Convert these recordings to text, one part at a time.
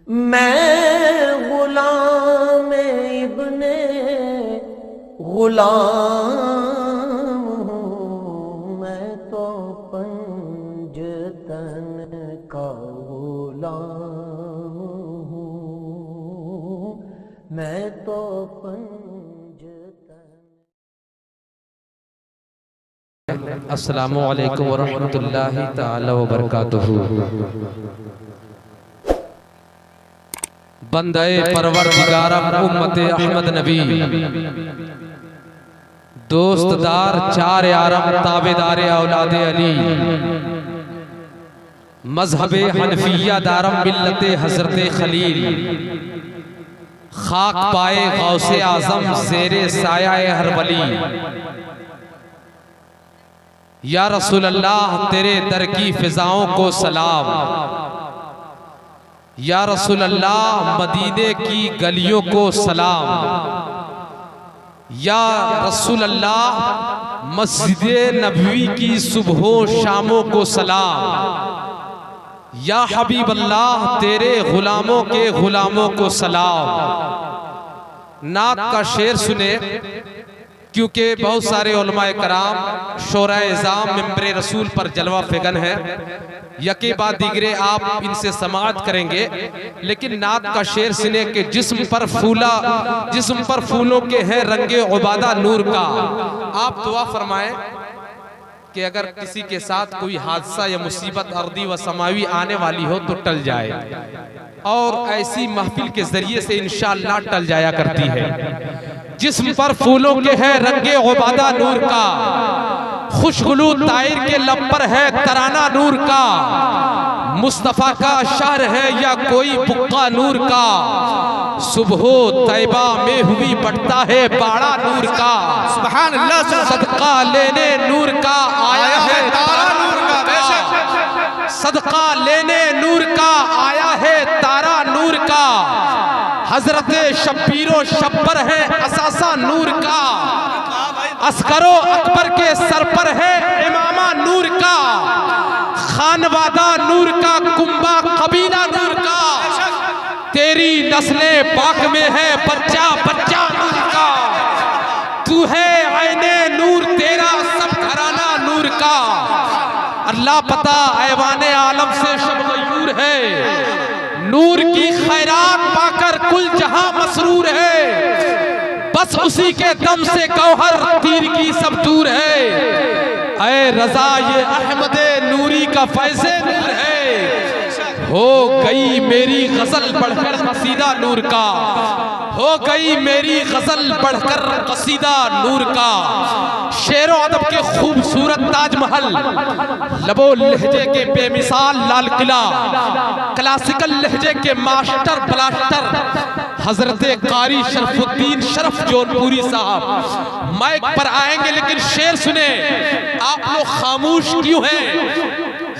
मैं गुलाम इब्ने गुलाम हूँ, मैं तो पंजतन का गुलाम हूँ, मैं तो पंजतन। अस्सलामु अलैकुम वरहमतुल्लाहि ताला वबरकातुहू। बंदे परवरदिगारम उम्मते अहमद नबी, दोस्तदार चार यारम ताबेदारे औलादे अली, मजहबे हनफिया दारम मिल्लते हजरते खलील, खाक पाए गौसे आजम ज़ेरे साया हर वली। या रसूल अल्लाह तेरे दर की फिजाओं को सलाम, या रसूल अल्लाह मदीने की गलियों को सलाम, या रसूल अल्लाह मस्जिद नबवी की सुबहों शामों को सलाम, या हबीब अल्लाह तेरे गुलामों के गुलामों को सलाम। नात का शेर सुने, क्योंकि बहुत सारे उलमाए कराम शोराए इज़ाम मिंबरे रसूल पर जलवा फिगन है, यके बाद दीगरे आप इनसे समाअत करेंगे, लेकिन नात का शेर सुने कि जिस्म पर फूलों के हैं रंगे उबादा नूर का। आप दुआ फरमाएं कि अगर किसी के साथ कोई हादसा या मुसीबत अर्दी व समावी आने वाली हो तो टल जाए, और ऐसी महफिल के जरिए से इंशाअल्लाह टल जाया करती है। जिस्म पर फूलों के है रंगे उबादा नूर का, खुशगुलू तायर के लब पर है तराना नूर का, मुस्तफा का शहर है या कोई बुक्का नूर का, सुबह तैबा में हुई बढ़ता है बाड़ा नूर का। सुभान अल्लाह, सदका लेने नूर का आया है तारा नूर का, सदका लेने नूर का आया है तारा नूर का, हजरत शब्बीरो शब्बर है असासा नूर का, अस्करो अकबर के सर पर है इमामा नूर का, खानवादा नूर का कुंबा कबीला नूर का, तेरी नस्ले पाक में है बच्चा बच्चा नूर का, तू है आईने नूर तेरा सब घराना नूर का। अल्लाह पता ऐवाने आलम से शब गयूर है, नूर की खैरात पाकर कुल जहां मसरूर है, बस उसी के दम से गौहर तीर की सब दूर है। ऐ रजा ये अहमदे नूरी का फैज़े नूर है, हो गई मेरी गजल बढ़कर कसीदा नूर का, हो गई मेरी गजल बढ़कर कसीदा नूर का। शेरो अदब के खूबसूरत ताजमहल, लबो लहजे के बेमिसाल लाल किला, क्लासिकल लहजे के मास्टर ब्लास्टर हजरत कारी शरफुद्दीन शरफ जौनपुरी साहब माइक पर आएंगे, लेकिन शेर सुने। आप लोग खामोश क्यों हैं?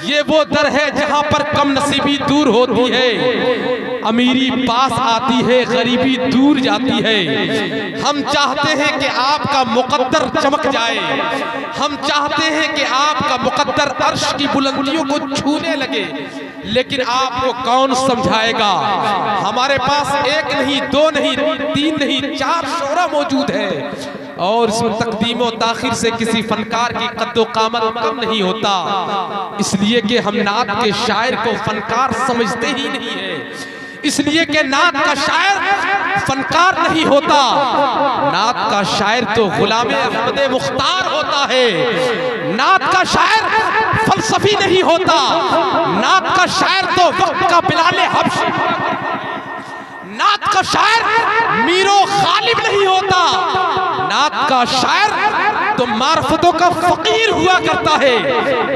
ये वो दर है जहां पर कम नसीबी दूर होती है, अमीरी पास आती है गरीबी दूर जाती है। हम चाहते हैं कि आपका मुकद्दर चमक जाए, हम चाहते हैं कि आपका मुकद्दर अर्श की बुलंदियों को छूने लगे, लेकिन आपको कौन समझाएगा? हमारे पास एक नहीं, दो नहीं, तीन नहीं, चार शोरा मौजूद है, और इसमें तकदीम और ताखिर से किसी फनकार की कद्दो कामत कम नहीं होता, इसलिए कि हम नात के शायर को फनकार समझते ही नहीं है, इसलिए कि नात का शायर फनकार नहीं होता, नात का शायर तो गुलामे अहमदे मुख्तार होता है। नात का शायर फलसफी नहीं होता, नात का शायर तो वक्त का बिलाले हब्शी, नात का शायर मीरो गालिब नहीं होता, नात का शायर तो मार्फतों का फकीर हुआ करता है।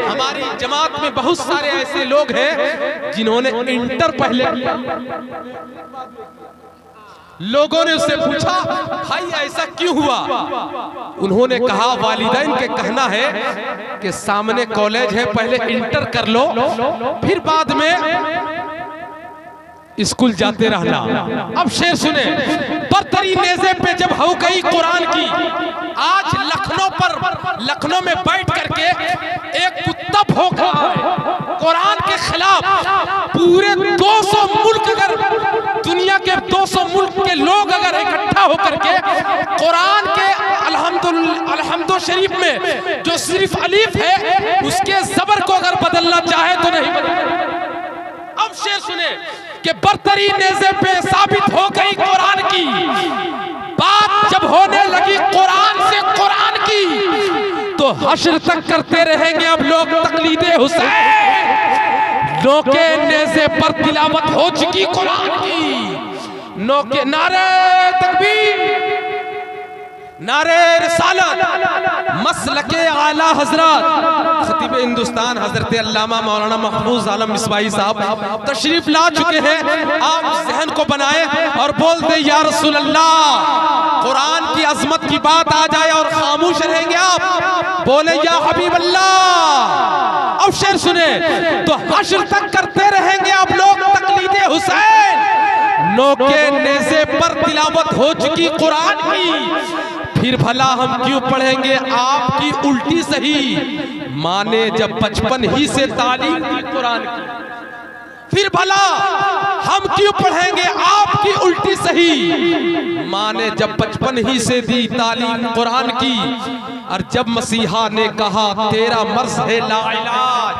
हमारी जमात में बहुत सारे ऐसे लोग हैं जिन्होंने इंटर पहले किया। लोगों ने उससे पूछा, भाई ऐसा क्यों हुआ? उन्होंने कहा, वालिदैन के कहना है कि सामने कॉलेज है, पहले इंटर कर लो, फिर बाद में स्कूल जाते रहना। अब शेर सुने, बरतरी नेज़े पे जब हो गई कुरान की, आज लखनऊ में बैठ करके एक कुत्ता भौंक रहा है कुरान के खिलाफ। पूरे 200 मुल्क अगर में जो सिर्फ अलीफ है उसके जबर को अगर बदलना चाहे तो नहीं बदल। अब शेर सुने कि बरतरी नेज़े पे साबित हो गई कुरान की बात, जब होने लगी कुरान से कुरान की तो हश्र तक करते रहेंगे अब लोग तकलीदे हुसैन। नोके नेज़े पर तिलावत हो चुकी कुरान की, नोके नारे तकबीर, नारे रिसालत, मसलके आला हजरत खतीब हिंदुस्तान हजरत अल्लामा मौलाना महफूज आलम मिसबाही साहब तशरीफ ला चुके हैं। आप जहन को बनाए और बोल दे या रसूल अल्लाह। कुरान की अजमत की बात आ जाए और खामोश रहेंगे आप, बोले या हबीब अल्लाह। अब शेर सुने तो हश्र तक करते रहेंगे आप लोग तकलीदे हुसैन। नोके नेज़े पर तिलावत हो चुकी कुरान की, फिर भला हम क्यों पढ़ेंगे आपकी उल्टी सही, माने जब बचपन ही से तालीम दी कुरान की। फिर भला हम क्यों पढ़ेंगे आपकी उल्टी सही, माने जब बचपन ही से दी तालीम कुरान की। और जब मसीहा ने कहा तेरा मर्ज है ला इलाज,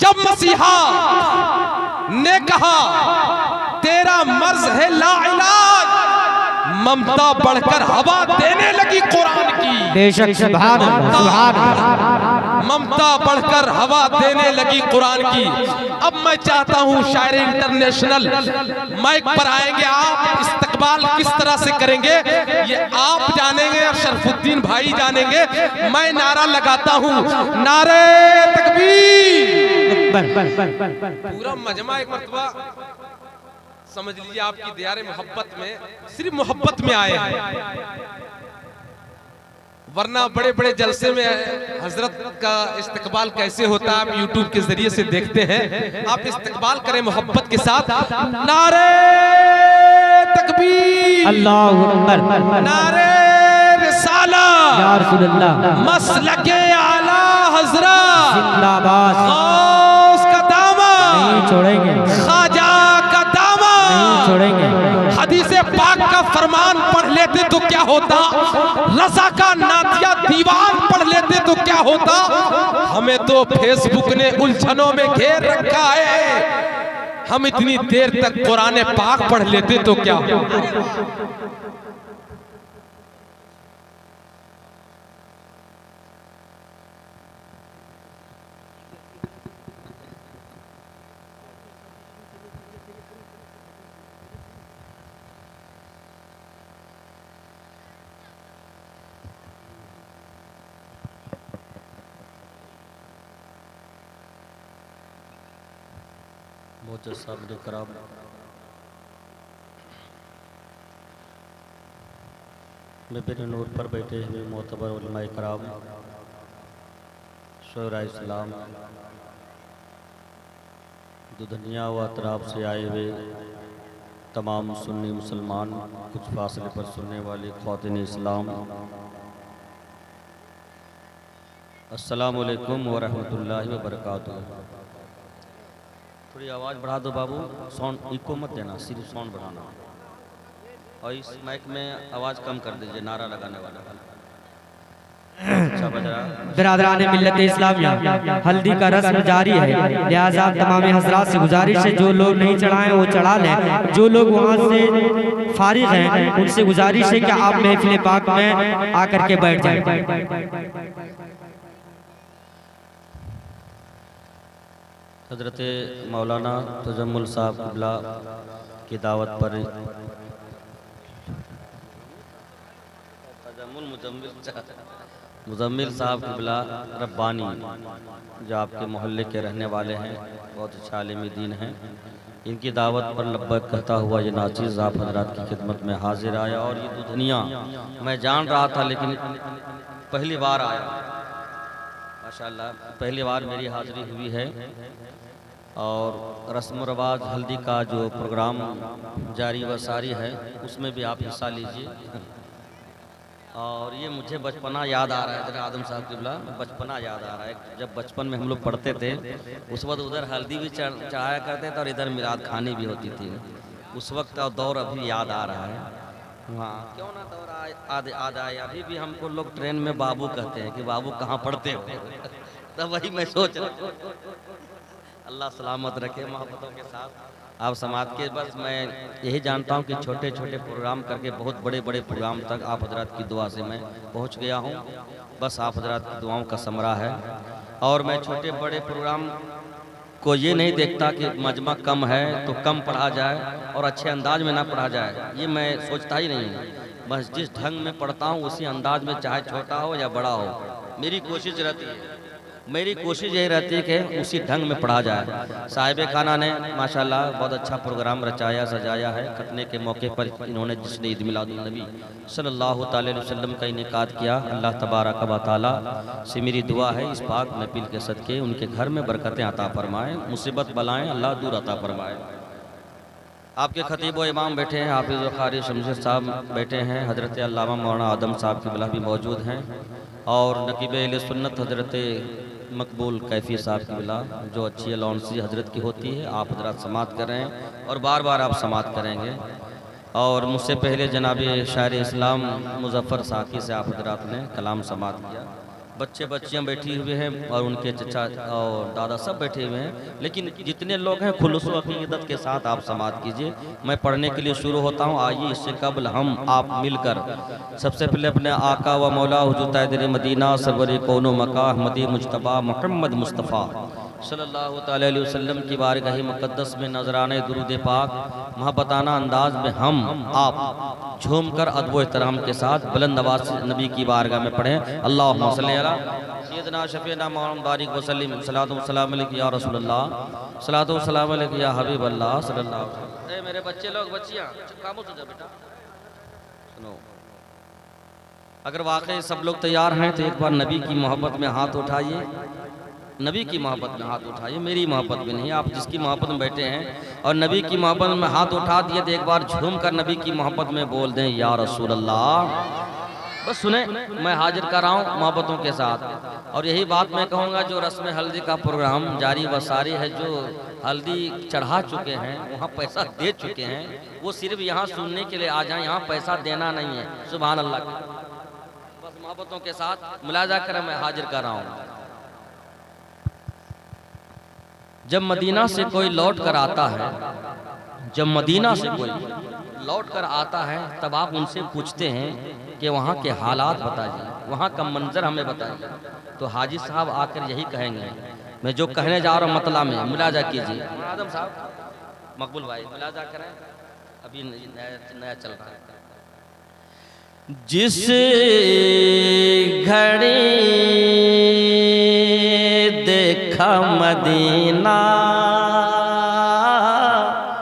जब मसीहा ने कहा तेरा मर्ज है ला इलाज, ममता बढ़कर हवा देने लगी कुरान की। बेशक सुभान अल्लाह, ममता बढ़कर हवा देने लगी कुरान की। अब मैं चाहता हूं शायर इंटरनेशनल माइक पर आएंगे, आप इस्तकबाल किस तरह से करेंगे ये आप जानेंगे और शरफुद्दीन भाई जानेंगे। मैं नारा लगाता हूं, नारे तकबीर। पूरा मजमा एक मर्तबा समझ लीजिए आपकी दियारे मोहब्बत में सिर्फ मोहब्बत में आए हैं, वरना बड़े बड़े जलसे में हजरत का इस्तकबाल कैसे होता है आप यूट्यूब के जरिए से देखते हैं। आप इस्तकबाल करें मोहब्बत के साथ, नारे तकबीर, अल्लाहु अकबर, नारे रिसालत, या रसूल अल्लाह, मसलके आला हजरत जिंदाबाद, गौस का दामन नहीं छोड़ेंगे, ख्वाजा का दामन नहीं छोड़ेंगे। हदीसे पाक का फरमान पढ़ लेते तो क्या होता, रज़ा का नातिया दीवान पढ़ लेते तो क्या होता। हमें तो फेसबुक ने उलझनों में घेर रखा है, हम इतनी देर तक कुरान पाक पढ़ लेते तो क्या होता। साहब कराम, विभिन्न नूर पर बैठे हुए मोतबर उलमाए कराम, शोहरा इस्लाम, दुनिया व अतराफ से आए हुए तमाम सुन्नी मुसलमान, कुछ फासले पर सुनने वाले ख्वातीन इस्लाम, अस्सलामु अलैकुम व रहमतुल्लाहि व बरकातुहू। थोड़ी आवाज़ बढ़ा दो बाबू, साउंड इको मत देना, सिर्फ साउंड बढ़ाना, और इस माइक में आवाज़ कम कर दीजिए, नारा लगाने वाला। अच्छा बज रहा। बिरादरान मिल्लत इस्लामिया, हल्दी का रस्म जारी है, लिहाजा तमाम हजरात से गुजारिश है जो लोग नहीं चढ़ाएं वो चढ़ा लें, जो लोग वहाँ से फारिग हैं उनसे गुजारिश है कि आप महफिल पाक में आकर के बैठ जाएं। हजरत मौलाना तजम्मुल साहब क़िबला की दावत पर मुजम्मिल साहब क़िबला रब्बानी, जो आपके मोहल्ले के रहने वाले हैं, बहुत अच्छे आलिम दीन हैं, इनकी दावत पर लब्बैक कहता हुआ ये नाचीज़ आप हजरात की खिदमत में हाजिर आया। और ये दुनिया मैं जान रहा था लेकिन पहली बार आया, माशाअल्लाह पहली बार मेरी हाज़िरी हुई है। और रस्म रवाज हल्दी का जो प्रोग्राम जारी व सारी है उसमें भी आप हिस्सा लीजिए। और ये मुझे बचपना याद आ रहा है, जरा आदम साहब क़िबला, बचपना याद आ रहा है। जब बचपन में हम लोग पढ़ते थे उस वक्त उधर हल्दी भी चढ़ाया करते थे और इधर मिलाद खानी भी होती थी। उस वक्त का दौर अभी याद आ रहा है। हाँ क्यों ना दौर आए। अभी भी हमको लोग ट्रेन में बाबू कहते हैं कि बाबू कहाँ पढ़ते हो। तब वही मैं सोच रहा हूँ। अल्लाह सलामत रखे मोहब्बतों के साथ आप समाज के। बस मैं यही जानता हूँ कि छोटे छोटे प्रोग्राम करके बहुत बड़े बड़े प्रोग्राम तक आप हजरात की दुआ से मैं पहुँच गया हूँ। बस आप हजरात की दुआओं का समरा है। और मैं छोटे बड़े प्रोग्राम को ये नहीं देखता कि मजमा कम है तो कम पढ़ा जाए और अच्छे अंदाज में ना पढ़ा जाए, ये मैं सोचता ही नहीं हूँ। बस जिस ढंग में पढ़ता हूँ उसी अंदाज में, चाहे छोटा हो या बड़ा हो, मेरी कोशिश यही रहती है कि उसी ढंग में पढ़ा जाए। साहिब खाना ने माशाल्लाह बहुत अच्छा प्रोग्राम रचाया सजाया है। खतने के मौके पर इन्होंने जिसने ईद मिलादुन नबी सल्लल्लाहु अलैहि वसल्लम का इनेकाद किया, अल्लाह तबारक व तआला से मेरी दुआ है इस पाक महफिल के सदके उनके घर में बरकतें अता फरमाएँ, मुसीबत बलाएँ अल्लाह दूर अता फरमाए। आपके खतीब व इमाम बैठे हैं, हाफिज़ व क़ारी शमशेर साहब बैठे हैं, हज़रत अल्लामा मौलाना आदम साहब क़िबला भी मौजूद हैं, और नकीब अहले सुन्नत हज़रत मकबूल कैफी साहब क़िबला जो अच्छी अलौंसी हज़रत की होती है, आप हज़रत समात कर रहे हैं और बार बार आप समात करेंगे। और मुझसे पहले जनाब शायर इस्लाम मुज़फ़्फ़र साकी से आप हज़रत ने कलाम समात किया। बच्चे बच्चियाँ बैठी हुए हैं और उनके चचा और दादा सब बैठे हुए हैं, लेकिन जितने लोग हैं खुलूस व अक़ीदत के साथ आप समात कीजिए। मैं पढ़ने के लिए शुरू होता हूँ। आइए इससे कबल हम आप मिलकर सबसे पहले अपने आका व मौला हुज़ूर ताजदार मदीना सरवर कौनो मका अहमदी मुज्तबा मोहम्मद मुस्तफ़ा सल्लल्लाहु अलैहि वसल्लम की बारगाह मुक़द्दस में नजराने दुरूद पाक मोहब्बताना अंदाज में हम आप झूम कर अदब व एहतराम के साथ बुलंद आवाज़ से नबी की बारगाह में पढ़ें। अल्लाहुम्मा सल्ली अला सय्यदना शफ़ीना मुहम्मद बारिक व सल्लिम सलातो व सलाम अलैका या रसूलल्लाह सलातो व सलाम अलैका या हबीबल्लाह सल्लल्लाहु अलैहि वसल्लम। ए मेरे बच्चे लोग बच्चियाँ खामोश हो जाओ बेटा, सुनो। अगर वाकई सब लोग तैयार हैं तो एक बार नबी की मोहब्बत में हाथ उठाइए, नबी की मोहब्बत में हाथ उठाइए, मेरी मोहब्बत में नहीं। आप जिसकी मोहब्बत में बैठे हैं और नबी की मोहब्बत में हाथ उठा दिए तो एक बार झूम कर नबी की मोहब्बत में बोल दें या रसूल अल्लाह। बस सुने, मैं हाजिर कर रहा हूँ मोहब्बतों के साथ। और यही बात मैं कहूँगा, जो रस्म हल्दी का प्रोग्राम जारी व सारी है, जो हल्दी चढ़ा चुके हैं वहाँ पैसा दे चुके हैं, वो सिर्फ यहाँ सुनने के लिए आ जाएं, यहाँ पैसा देना नहीं है। सुभान अल्लाह। बस मोहब्बतों के साथ मुलाजा कर मैं हाजिर कर रहा हूँ। जब मदीना से कोई लौट कर आता है, जब मदीना से कोई लौट कर आता है तब आप उनसे पूछते हैं कि वहाँ के हालात बताइए, वहाँ का मंजर हमें बताइए। तो हाजी साहब आकर यही कहेंगे, मैं जो कहने जा रहा हूँ मतला में मुलाजा कीजिए। आदम साहब मकबूल भाई मुलाजा करें, अभी नया चल रहा है। जिस घड़ी देखा मदीना,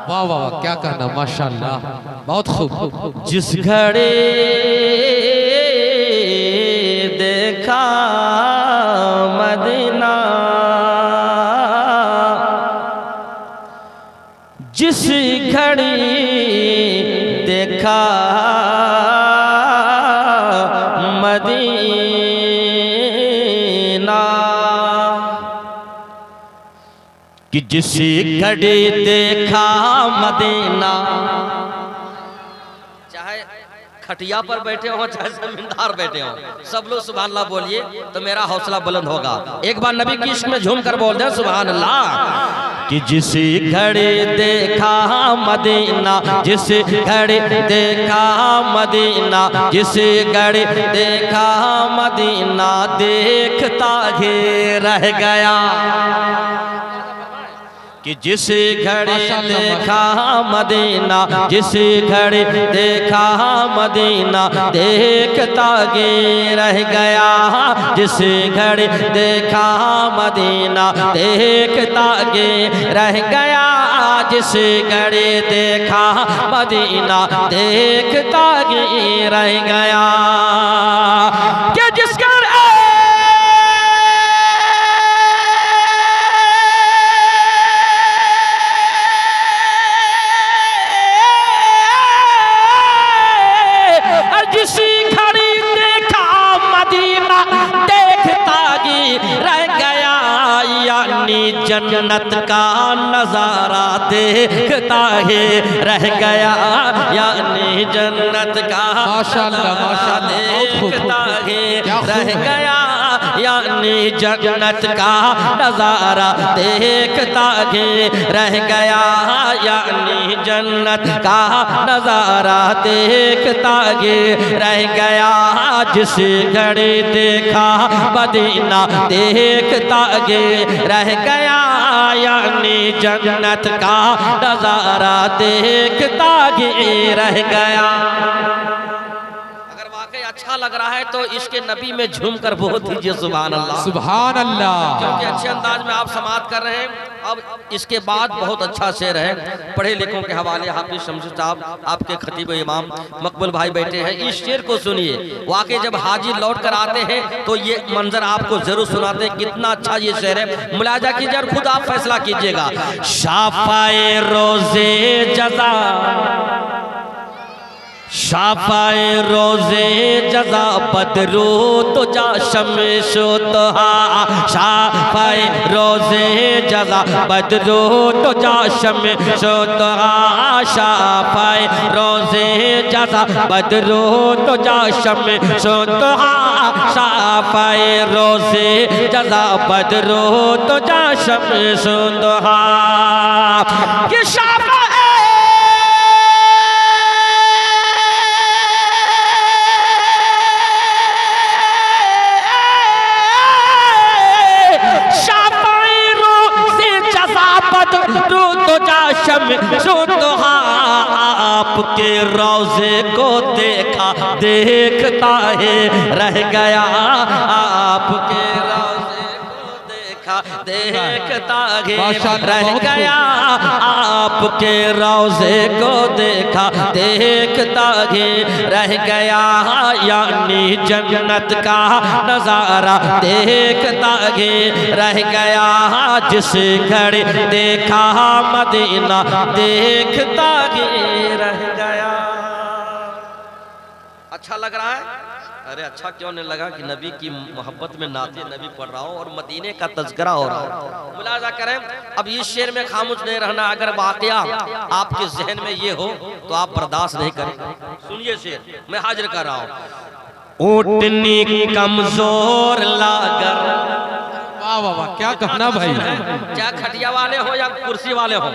वाह वाह वाह, क्या कहना, माशाल्लाह, बहुत खूब। जिस घड़ी देखा मदीना, जिस घड़ी देखा मदीना, कि जिस घड़ी देखा मदीना, चाहे खटिया पर बैठे हो चाहे जमींदार बैठे हो, सब लोग सुभान अल्लाह बोलिए तो मेरा हौसला बुलंद होगा। एक बार नबी की इश्क में झूम कर बोल दे सुभान अल्लाह। कि जिस घड़ी देखा मदीना, जिस घड़ी देखा मदीना, जिस घड़ी देखा मदीना, देखता ही रह गया। कि जिस घड़ी देखा मदीना, जिस घड़ी देखा मदीना, देखता गे रह गया। जिस घड़ी देखा मदीना, देखता गे रह गया। जिस घड़ी देखा मदीना, देखता गे रह गया। कि जिस जन्नत का नजारा देखता है रह गया, यानी जन्नत का माशाअल्लाह माशाअल्लाह, बहुत खूब, देखता खूब। है क्या खूब रह है। गया, यानी जन्नत का नजारा देखता है रह गया, यानी जन्नत का नजारा देखता है रह गया। जिस घड़ी देखा मदीना देखता है रह गया, यानी जन्नत का नजारा देखता है रह गया। अगर वाकई अच्छा लग रहा है तो इसके नबी में झूम कर बोल दीजिए सुभान अल्लाह। सुभान अल्लाह। क्योंकि अच्छे अंदाज में आप समाप्त कर रहे हैं। अब इसके बाद बहुत अच्छा शेर है, पढ़े लिखों के हवाले हाफिज शमशेर साहब आपके खतीब इमाम मकबूल भाई बैठे हैं। इस शेर को सुनिए, वाकई जब हाजी लौट कर आते हैं तो ये मंजर आपको जरूर सुनाते हैं। कितना अच्छा ये शेर है, मुलाजा कीजिए और खुद आप फैसला कीजिएगा। शाफाए रोजे जजा, शाफाए रोजे जजा बदरू तो जा शमशो तोहा, शाफाए रोजे जजा बदरू तो जा शमशो तोहा, शाफाए रोजे जजा बदरू तो जा शमशो तोहा, शाफाए रोजे जजा बदरू तो जा शमशो तोहा। ये शाफा आपके रोजे को देखा देखता है रह गया, आपके रोजे को देखा देखता है रह गया, आपके रोजे को देखा देखता है रह गया, यानी जन्नत का नजारा देखता है रह गया। जिस घड़ी देखा मदीना देखता है रह गया। अच्छा लग रहा है? अरे अच्छा क्यों नहीं लगा कि नबी की मोहब्बत में नाते नबी पढ़ रहा हूँ और मदीने का तज़किरा हो रहा है। मुलाजा करें, अब इस शेर में खामोश नहीं रहना। अगर वाकया आपके जहन में ये हो तो आप बर्दाश्त नहीं करें। सुनिए शेर, मैं हाजिर कर रहा हूँ। ऊँटनी कमजोर लागर, वाह वाह वाह, क्या कहना भाई। चाहे खटिया वाले हो या कुर्सी वाले हो,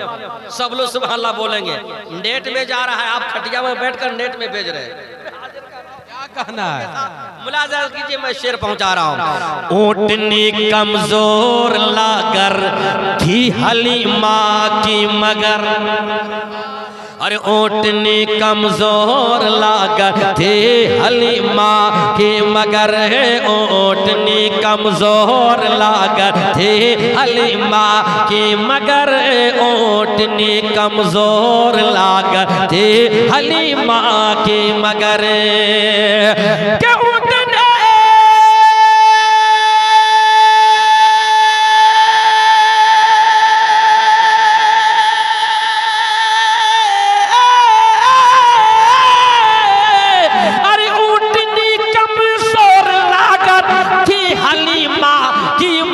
सब लोग सुभान अल्लाह बोलेंगे। नेट में जा रहा है, आप खटिया में बैठकर नेट में भेज रहे हैं। क्या कहना है? मुलाजा कीजिए, मैं शेर पहुंचा रहा हूँ। ऊँटनी कमजोर लागर थी हलीमा की मगर, अरे ऊँटनी कमजोर लागर थी हलीमा की मगर, है ऊँटनी कमजोर लागर थी हलीमा की मगर, ऊँटनी कमजोर लागर थी हलीमा की मगर। के ऊँटनी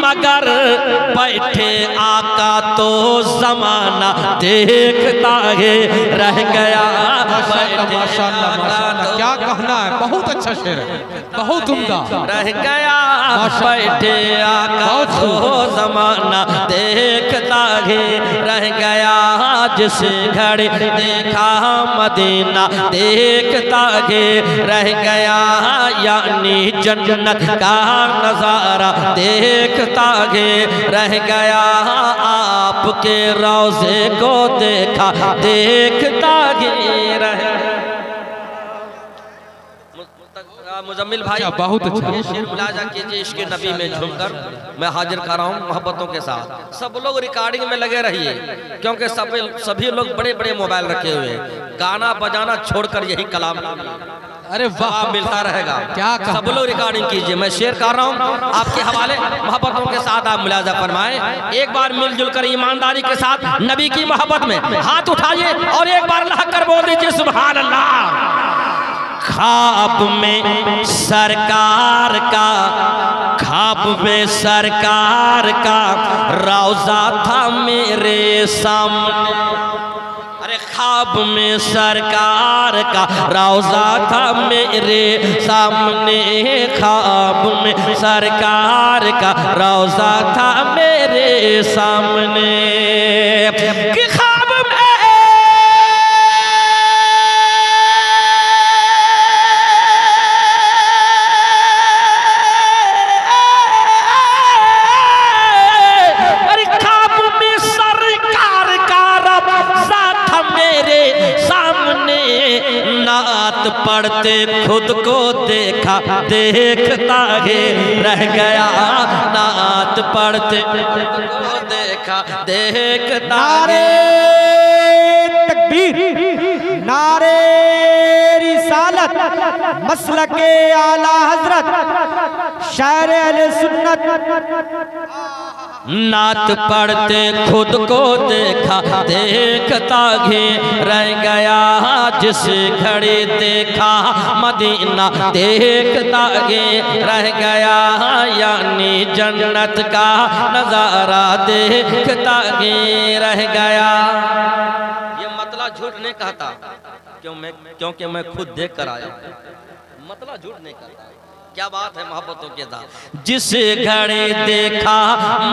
मगर बैठे आका तो जमाना देखता है रह गया। माशाअल्लाह माशाअल्लाह माशाअल्लाह, क्या कहना है। बहुत अच्छा शेर है, बहुत उम्दा। रह गया बैठे आका तो जमाना देखता है रह गया। जिस घड़ी देखा मदीना देखता है रह गया, यानी जन्नत का नजारा देखता है रह गया। आपके रोजे को देखा देखता है रह गया। मुजम्मिल भाई बहुत अच्छा। ये शेर मुलाजा कीजिए, इसके नबी में झूमकर मैं हाजिर कर रहा हूँ मोहब्बतों के साथ। सब लोग रिकॉर्डिंग में लगे रहिए, क्योंकि सभी लोग बड़े बड़े मोबाइल रखे हुए हैं। गाना बजाना छोड़कर यही कलाम, अरे वाह, मिलता रहेगा। क्या सब लोग रिकॉर्डिंग कीजिए, मैं शेर कर रहा हूँ आपके हवाले। मोहब्बतों के साथ आप मुलाजा फरमाएं। एक बार मिलजुल कर ईमानदारी के साथ नबी की मोहब्बत में हाथ उठाइए और एक बार अल्लाह कर बोल दीजिए सुभान अल्लाह। ख्वाब में सरकार का, ख्वाब ख्वाब में सरकार का रौजा था मेरे सामने, अरे ख्वाब में सरकार का रौजा था मेरे सामने, ख्वाब में सरकार का रौजा था मेरे सामने, कि ख्वाब में नात पढ़ते खुद को देखा देखता ही रह गया, नात पढ़ते खुद को देखा देखता। नारे तकबीर, नारे रिसालत, मसलके आला हजरत, शायर अहले सुन्नत। नात पढ़ते खुद को देखा देखता ही रह गया, जिस घड़ी देखा मदीना देखता ही रह गया, यानी जन्नत का नजारा देखता ही रह गया। ये मतलब झूठ नहीं कहता, क्योंकि मैं खुद देख कर आया, मतलब झूठ नहीं कहता। क्या बात है मोहब्बतों के साथ। जिस घड़ी देखा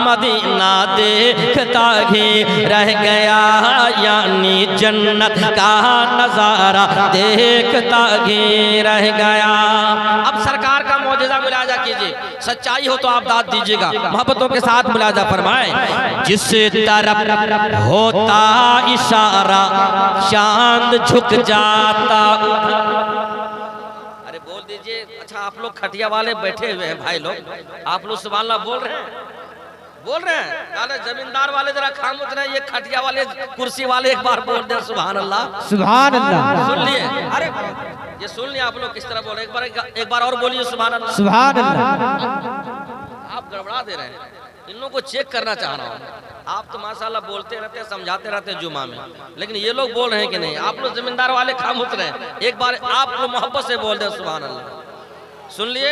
मदीना देखता ही रह गया, यानी जन्नत का नजारा देखता ही रह गया। अब सरकार का मौजूदा मुलाजा कीजिए, सच्चाई हो तो आप दाद दीजिएगा, मोहब्बतों के साथ मुलाजा फरमाए। जिस तरफ होता इशारा चांद झुक जाता, बोल दीजिए। अच्छा आप लोग खटिया वाले बैठे हुए हैं भाई लोग, आप लोग सुभान अल्लाह बोल रहे हैं, बोल रहे हैं। अरे जमींदार वाले जरा खामोश रहे, ये खटिया वाले कुर्सी वाले एक बार बोल दे सुभान अल्लाह, सुभान अल्लाह। सुन लिए? अरे ये सुन लिए आप लोग किस तरह बोल रहे, एक बार और बोलिए सुभान अल्लाह, सुभान अल्लाह। आप गड़बड़ा दे रहे हैं, इन लोगों को चेक करना चाह रहा हूँ। आप तो माशाल्लाह बोलते रहते हैं, समझाते रहते हैं जुमा में, लेकिन ये लोग बोल रहे हैं कि नहीं। आप लोग जमींदार वाले खामोश रहे, एक बार आप लोग मोहब्बत से बोल दें सुभान अल्लाह। सुन लिए?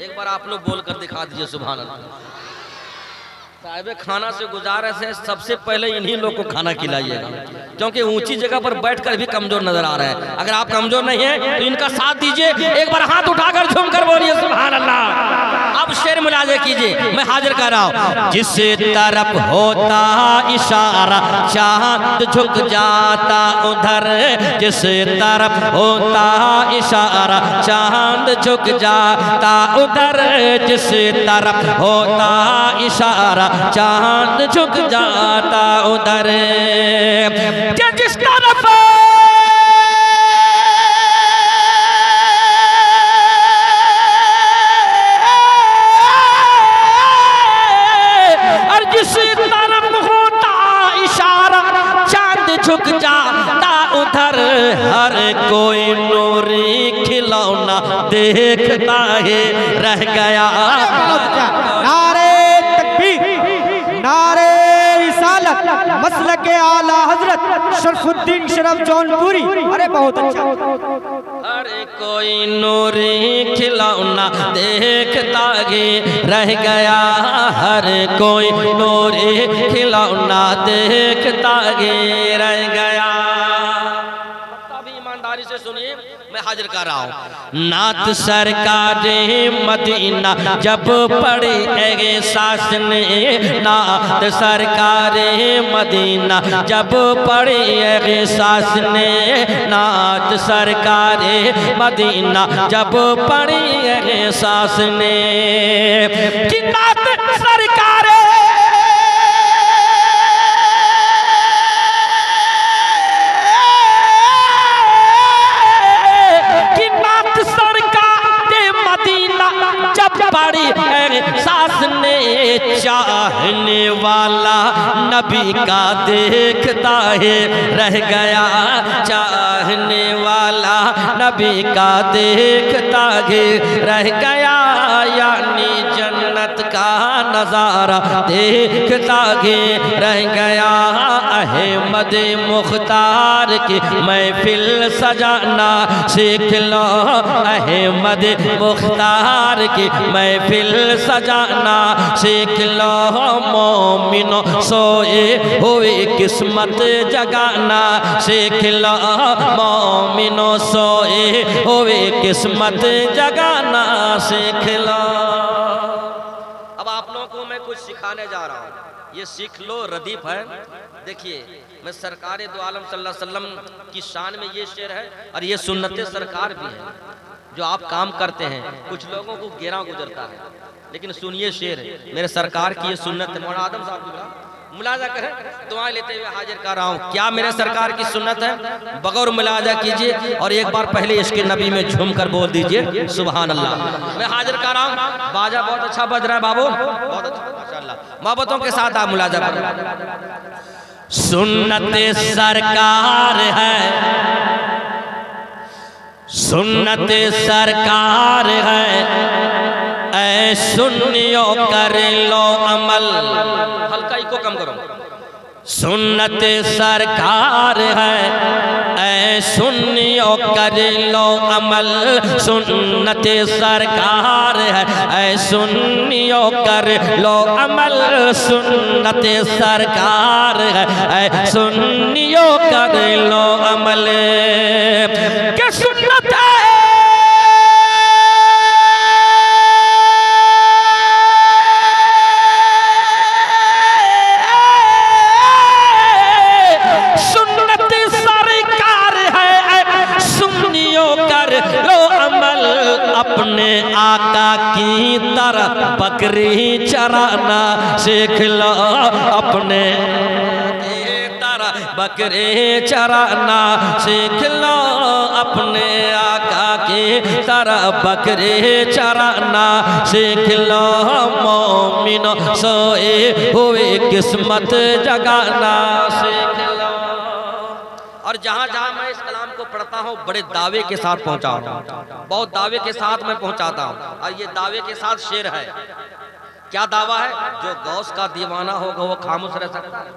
एक बार आप लोग बोल कर दिखा दीजिए सुभान अल्लाह। साहिब खाना से गुजारे से सबसे पहले इन्हीं लोग को खाना खिलाइएगा, क्योंकि ऊंची जगह पर बैठकर भी कमजोर नजर आ रहे हैं। अगर आप कमजोर नहीं हैं तो इनका साथ दीजिए, एक बार हाथ उठाकर झूमकर बोलिए सुभान अल्लाह। अब शेर मुलाजे कीजिए, मैं हाजिर कर रहा हूँ। जिस तरफ होता इशारा चांद झुक जाता उधर, जिस तरफ होता इशारा चांद झुक जाता उधर, जिस तरफ होता इशारा चांद झुक जाता उधर, जिस तरफ और जिस तरफ होता इशारा चांद झुक जाता उधर, हर कोई नूरी खिलौना देखता है रह गया। नारे नारे रिसालत, मसलके आला हजरत शरफुद्दीन शरफ जौनपुरी। अरे बहुत अच्छा। हर कोई नूरी खिलौना देखता ही रह गया, हर कोई नूरी खिलौना देखता ही रह गया। ईमानदारी से सुनिए, मैं हाजिर कर रहा हूँ। नात सरकारे मदीना जब पढ़ी है सास ने, नात सरकारे मदीना जब पढ़ी है सास ने, नात सरकारे मदीना जब पढ़ी है सास ने, कि नात सरकारे पड़ी है सास ने, चाहने वाला नबी का देखता है रह गया, चाहने वाला नबी का देखता है रह गया, यानी जन्नत का नजारा देखता के रह गया। अहमद मुख्तार की महफिल सजाना सीख लो, अहमद मुख्तार की महफिल सजाना सीख लो। मोमिनो सोए हुए किस्मत जगाना सीख लो, मोमिनो सोए हुए किस्मत जगाना सीख लो। अब आप लोगों को मैं कुछ सिखाने जा रहा हूँ, ये सीख लो, रदीफ है। देखिए, मैं सरकार दो आलम सल्लल्लाहु अलैहि वसल्लम की शान में ये शेर है और ये सुन्नत सरकार भी है। जो आप काम करते हैं कुछ लोगों को गेरा गुजरता है, लेकिन सुनिए शेर मेरे सरकार की ये सुन्नत है। मौलाना आदम साहब मुलाजा करें, दुआएं लेते हुए हाजिर कर रहा हूँ। क्या मेरे सरकार की सुन्नत है? बगौर मुलाजा कीजिए और एक बार पहले इसके नबी में झूम कर बोल दीजिए सुभान अल्लाह। मैं हाजिर कर रहा हूँ। बाजा बहुत अच्छा बज रहा है बाबू, बहुत अच्छा माशाअल्लाह। मोहब्बतों के साथ आप मुलाजा करें। सुन्नत सरकार है, सुन्नत सरकार है, ऐ सुन्नियों कर लो अमल। हल्का इको कम करो। सुन्नत सरकार है, ऐ सुन्नियों कर लो अमल। सुन्नत सरकार है, ऐ सुन्नियों कर लो अमल। सुन्नत सरकार है, ऐ सुन्नियों कर लो अमल। के सुन्नत है अपने आका की तरह बकरी चराना सीख लो, अपने तरह बकरी चराना सीख लो। अपने आका की तरह बकरी चराना सीख लो। मोमिनो सोए हुए किस्मत जगाना सीख लो। और जहाँ जहाँ मैं इस कलाम को पढ़ता हूँ बड़े दावे के साथ पहुँचाता हूँ, बहुत दावे के साथ मैं पहुँचाता हूँ। और ये दावे के साथ शेर है। क्या दावा है? जो गौस का दीवाना होगा वो खामोश रह सकता है?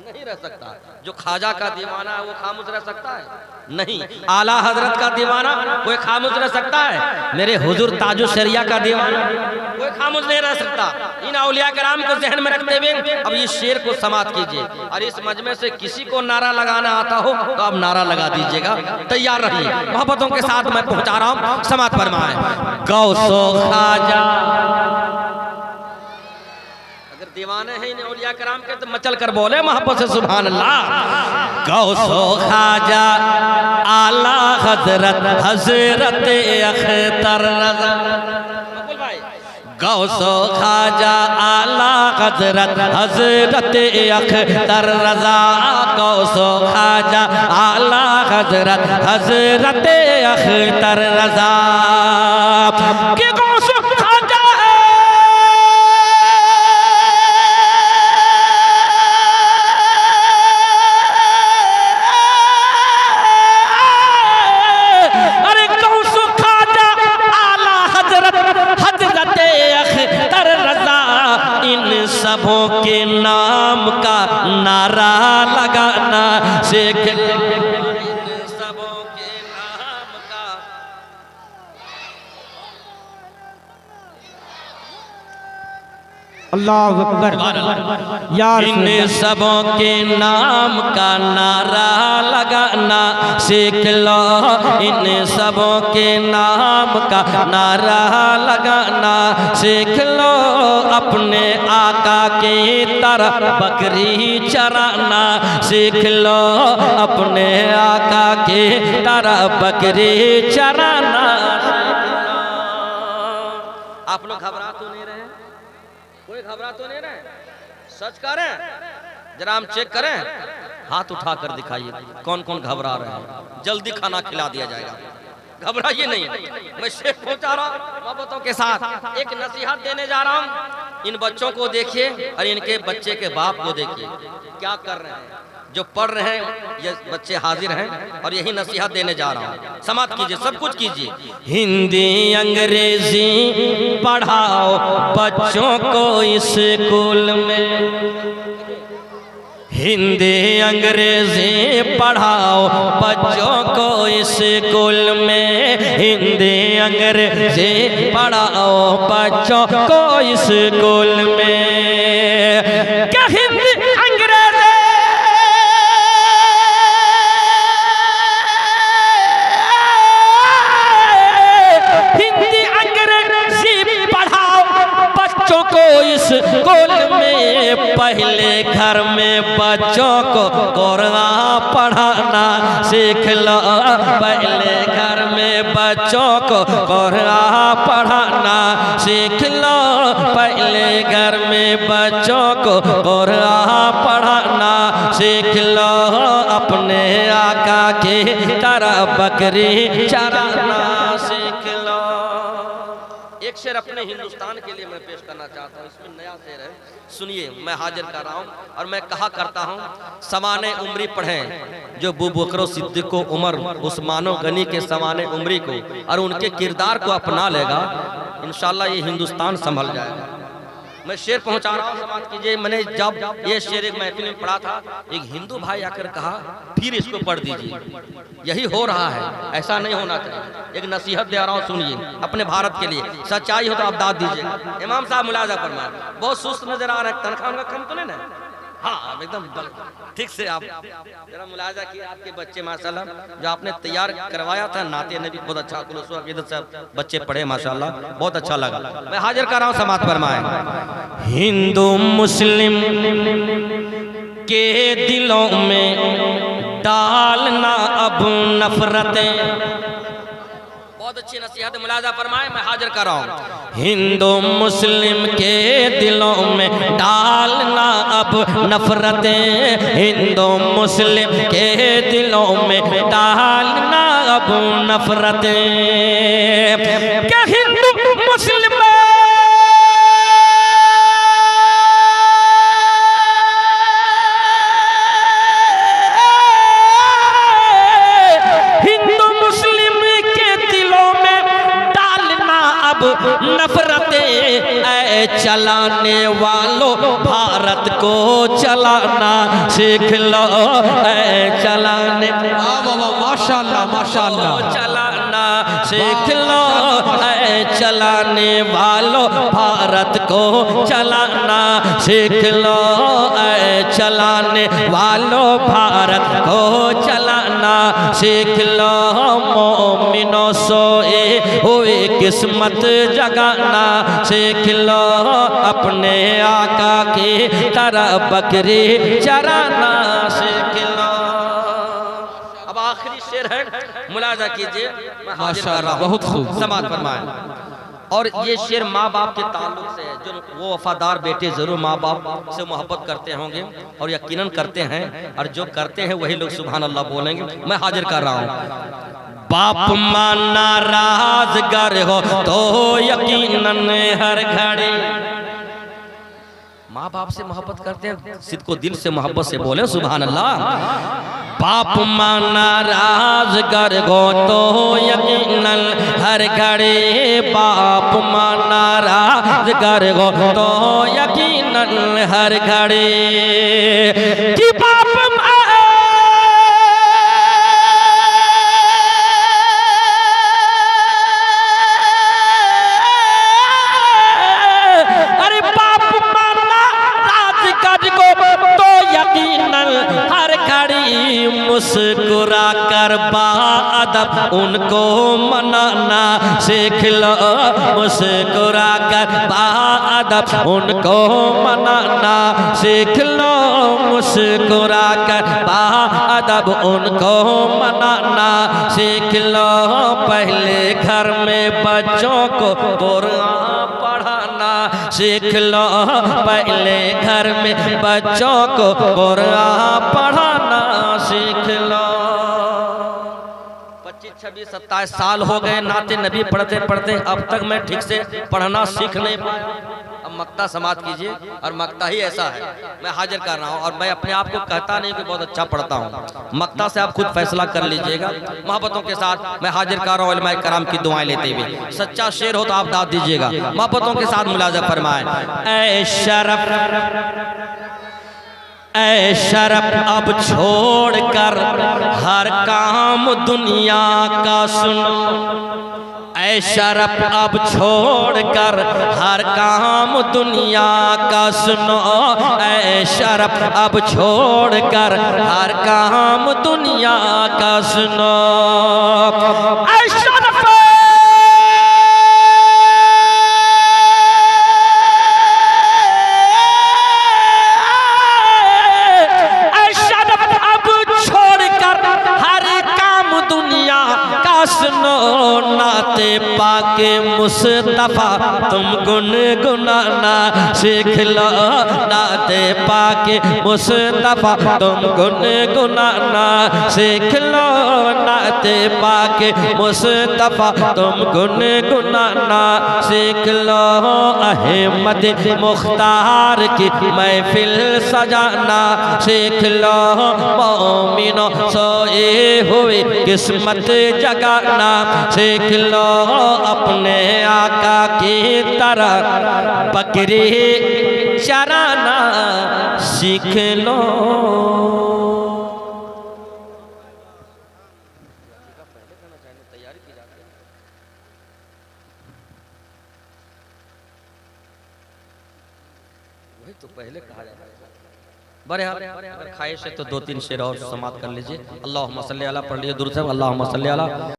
नहीं रह सकता। जो ख्वाजा का दीवाना है वो खामोश रह सकता है? नहीं। आला हजरत का दीवाना कोई खामोश रह सकता है? मेरे हुजूर ताजु शरिया का दीवाना कोई खामोश नहीं रह सकता। इन औलिया कराम को ज़हन में रखते हुए अब इस शेर को समाप्त कीजिए। और इस मजमे से किसी को नारा लगाना आता हो तो आप नारा लगा दीजिएगा। तैयार रहिए, मोहब्बतों के साथ मैं पहुंचा रहा हूँ। समाप्त फरमाएं। गौसो ख्वाजा दीवाने हैं इन औलिया कराम के तो मचल कर बोले मोहब्बत से सुभान अल्लाह। गौसो ख्वाजा आला हजरत हजरत अख्तर रज़ा। गौसो ख्वाजा आला हजरत हजरत अख्तर रज़ा। गौसो ख्वाजा आला हजरत हजरत अख्तर रज़ा। के गौसो ख्वाजा सबों के नाम का नारा लगाना सीख सबों के नाम का। अल्लाह अकबर। इन सबों के नाम का नारा लगाना सीख लो। इन सबों के नाम का नारा लगाना सीख लो। अपने आका की तरह बकरी चराना सीख लो। अपने आका की तरह बकरी चराना सीख लो। आप लोग घबरा तो नहीं रहे? कोई घबरा तो नहीं रहे? सच करें, जरा हम चेक करें। हाथ उठा कर दिखाइए कौन कौन घबरा रहे हैं। जल्दी खाना खिला दिया जाएगा, घबराइए नहीं। मैं शेख पहुंचा रहा हूं मोहब्बतों के साथ। एक नसीहत देने जा रहा हूं। इन बच्चों को देखिए और इनके बच्चे के बाप को देखिए क्या कर रहे हैं। जो पढ़ रहे हैं ये बच्चे हाजिर हैं और यही नसीहत देने जा रहा हूँ। समाप्त कीजिए, सब कुछ कीजिए। हिंदी अंग्रेजी पढ़ाओ बच्चों को स्कूल में, हिंदी अंग्रेजी पढ़ाओ बच्चों को स्कूल में, हिंदी अंग्रेजी पढ़ाओ बच्चों को स्कूल में। क्या हिंदी अंग्रेजी पढ़ाओ बच्चों को स्कूल में, पहले घर में बच्चों को कुरान पढ़ाना सीख लो, पहले घर में बच्चों को कुरान पढ़ाना सीख लो, पहले घर में बच्चों को कुरान पढ़ाना सीख लो, अपने आका की तरह बकरी चराना सीख लो। एक शेर अपने हिंदुस्तान के लिए मैं पेश करना चाहता हूँ, इसमें नया शेर है, सुनिए। मैं हाजिर कर रहा हूँ और मैं कहा करता हूँ, समाने उम्री पढ़ें जो अबू बकर सिद्दीक उमर उस्मानो गनी के समाने उम्री को और उनके किरदार को अपना लेगा, इंशाल्लाह ये हिंदुस्तान संभल जाएगा। मैं शेर पहुंचा रहा हूँ, समाप्त कीजिए। मैंने जब ये शेर एक महफिल में पढ़ा था, एक हिंदू भाई आकर कहा फिर इसको पढ़ दीजिए, यही हो रहा है, ऐसा नहीं होना चाहिए। एक नसीहत दे रहा हूँ, सुनिए, अपने भारत के लिए। सच्चाई हो तो आप दाद दीजिए। इमाम साहब मुलाजा फरमाए, बहुत सुस्त नजर आ रहा है, तनख्वाह उनका कम तो नहीं ना? हाँ एकदम ठीक से आप जरा मुलाजा किए। आपके बच्चे माशाल्लाह जो आपने तैयार करवाया था नाते नबी बहुत अच्छा, इधर से बच्चे पढ़े माशाल्लाह, बहुत अच्छा लगा। मैं हाजिर कर रहा हूँ, समात फरमाए। हिंदू मुस्लिम के दिलों में डालना अब नफरतें, बहुत अच्छी नसीहत मुलाजा फरमाए। मैं हाजिर कर रहा हूँ। हिंदू मुस्लिम के दिलों में डालना अब नफरतें, हिंदू मुस्लिम के दिलों में डालना अब नफरतें। क्या हिंदू मुस्लिम नफरतें, ऐ चलाने वालों भारत को चलाना सीख लो, ऐ चलाने माशाल्लाह माशाल्लाह चलाना सीख लो, ऐ चलाने वालों भारत को चलाना सीख लो, ऐ चलाने वालों भारत को चलाना सीख लो। मोमिनो सोए हुए किस्मत जगाना सीख लो, अपने आका की तरह बकरी चराना सीख लो। अब आखिरी शेर है, मुलाजा कीजिए। माशाल्लाह बहुत खूब, समाज फरमाए। और ये शेर माँ बाप के ताल्लुक से है, जो वो वफादार बेटे जरूर माँ बाप से मोहब्बत करते होंगे और यकीनन करते हैं, और जो करते हैं वही लोग सुभान अल्लाह बोलेंगे। मैं हाजिर कर रहा हूँ। बाप माँ नाराजगर हो तो यकीनन हर घड़ी, माँ बाप से मोहब्बत करते हैं, सिद्ध को दिल से मोहब्बत से बोले सुभान अल्लाह। बाप माँ नाराजगर हो तो यकीनन हर घड़ी, बाप माँ नाराजगर हो तो यकीनन हर घड़ी। कि बाप मुस्कुरा कर बाअदब उनको मनाना सीख लो, मुस्कुरा कर बाअदब उनको मनाना सीख लो, मुस्कुरा कर बाअदब उनको मनाना सीख लो। पहले घर में बच्चों को कुरान पढ़ाना सीख लो, पहले घर में बच्चों को कुरान पढ़ाना सीख लो। 25, 26, 27 साल हो गए नाते नबी पढ़ते पढ़ते, अब तक मैं ठीक से पढ़ना सीख नहीं पाया। अब मक्ता समाप्त कीजिए और मक्ता ही ऐसा है, मैं हाजिर कर रहा हूँ और मैं अपने आप को कहता नहीं कि बहुत अच्छा पढ़ता हूँ, मक्ता से आप खुद फैसला कर लीजिएगा। मोहब्बतों के साथ मैं हाजिर कर रहा हूँ उलमाए कराम की दुआएं लेते हुए। सच्चा शेर हो तो आप दाद दीजिएगा, मोहब्बतों के साथ मुलाजा फरमाएं। ऐ शरफ अब छोड़कर हर काम दुनिया का सुनो, ऐ शरफ अब छोड़कर हर काम दुनिया का सुनो, ऐ शरफ अब छोड़कर हर काम दुनिया का सुनो। ऐ शरफ सुनो, नाते पाके मुस्तफा तुम गुनगुनाना सीख लो, नाते पाके मुस्तफा तुम गुनगुनाना सीख लो, नाते पाके मुस्तफा तुम गुनगुनाना सीख लो। अहमद मुख्तार की महफिल सजाना सीख लो, मोमिनो सोए हुए किस्मत जगाना सीख लो, अपने आका की तरह बकरी चराना सीख लो। वही तो पहले कहा जाता है। बरहाल खाए से तो 2-3 शेर और समाप्त कर लीजिए। अल्लाहुम्मा सल्ली अला पढ़ लीजिए दूर से, अल्लाहुम्मा सल्ली अला।